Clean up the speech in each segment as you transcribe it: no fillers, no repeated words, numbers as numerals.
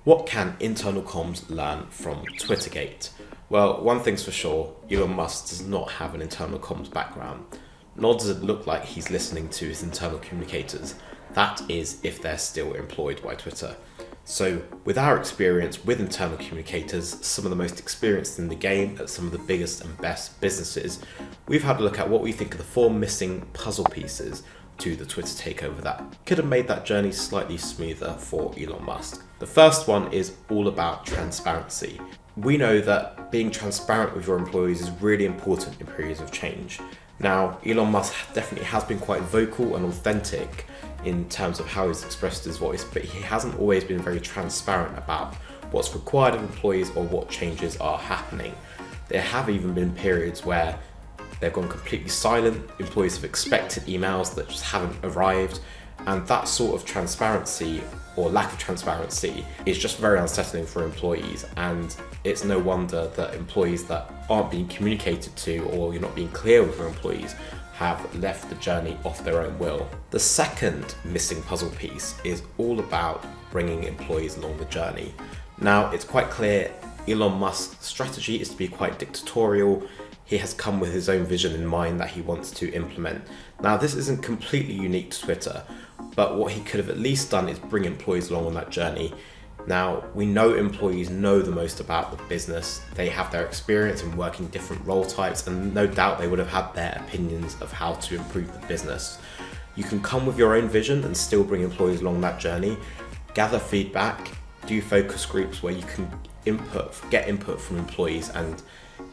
What can internal comms learn from Twittergate? Well, one thing's for sure, Elon Musk does not have an internal comms background, nor does it look like he's listening to his internal communicators. That is, if they're still employed by Twitter. So, with our experience with internal communicators, some of the most experienced in the game at some of the biggest and best businesses, we've had a look at what we think are the 4 missing puzzle pieces to the Twitter takeover that could have made that journey slightly smoother for Elon Musk. The first one is all about transparency. We know that being transparent with your employees is really important in periods of change. Now, Elon Musk definitely has been quite vocal and authentic in terms of how he's expressed his voice, but he hasn't always been very transparent about what's required of employees or what changes are happening. There have even been periods where they've gone completely silent, employees have expected emails that just haven't arrived, and that sort of transparency or lack of transparency is just very unsettling for employees, and it's no wonder that employees that aren't being communicated to or you're not being clear with your employees have left the journey off their own will. The second missing puzzle piece is all about bringing employees along the journey. Now, it's quite clear Elon Musk's strategy is to be quite dictatorial. He has come with his own vision in mind that he wants to implement. Now, this isn't completely unique to Twitter, but what he could have at least done is bring employees along on that journey. Now, we know employees know the most about the business. They have their experience in working different role types, and no doubt they would have had their opinions of how to improve the business. You can come with your own vision and still bring employees along that journey. Gather feedback, do focus groups where you can get input from employees and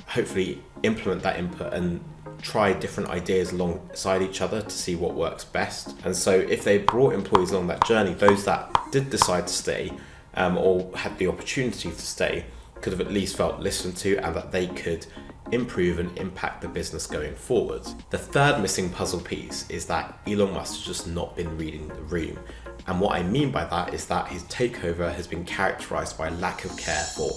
hopefully implement that input and try different ideas alongside each other to see what works best. And so if they brought employees along that journey, those that did decide to stay or had the opportunity to stay could have at least felt listened to and that they could improve and impact the business going forward. The third missing puzzle piece is that Elon Musk has just not been reading the room. And what I mean by that is that his takeover has been characterized by lack of care for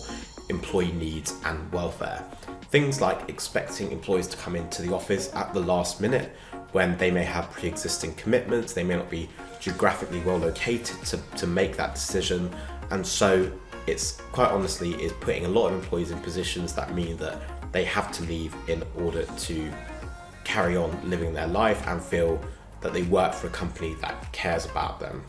employee needs and welfare. Things like expecting employees to come into the office at the last minute when they may have pre-existing commitments, they may not be geographically well located to make that decision. And so it's quite honestly is putting a lot of employees in positions that mean that they have to leave in order to carry on living their life and feel that they work for a company that cares about them.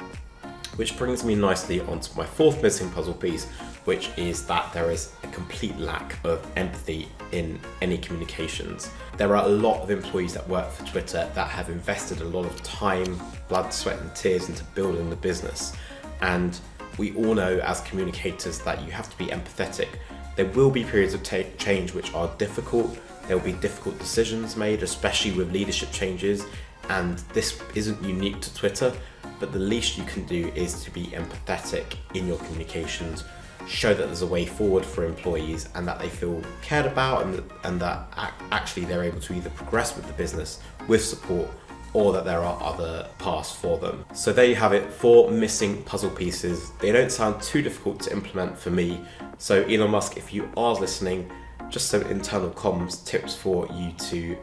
Which brings me nicely onto my fourth missing puzzle piece, which is that there is a complete lack of empathy in any communications. There are a lot of employees that work for Twitter that have invested a lot of time, blood, sweat and tears into building the business. And we all know as communicators that you have to be empathetic. There will be periods of change which are difficult. There will be difficult decisions made, especially with leadership changes. And this isn't unique to Twitter, but the least you can do is to be empathetic in your communications, show that there's a way forward for employees and that they feel cared about and that actually they're able to either progress with the business with support or that there are other paths for them. So there you have it, 4 missing puzzle pieces. They don't sound too difficult to implement for me. So Elon Musk, if you are listening, just some internal comms tips for you to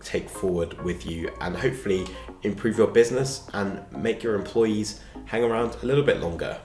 take forward with you and hopefully improve your business and make your employees hang around a little bit longer.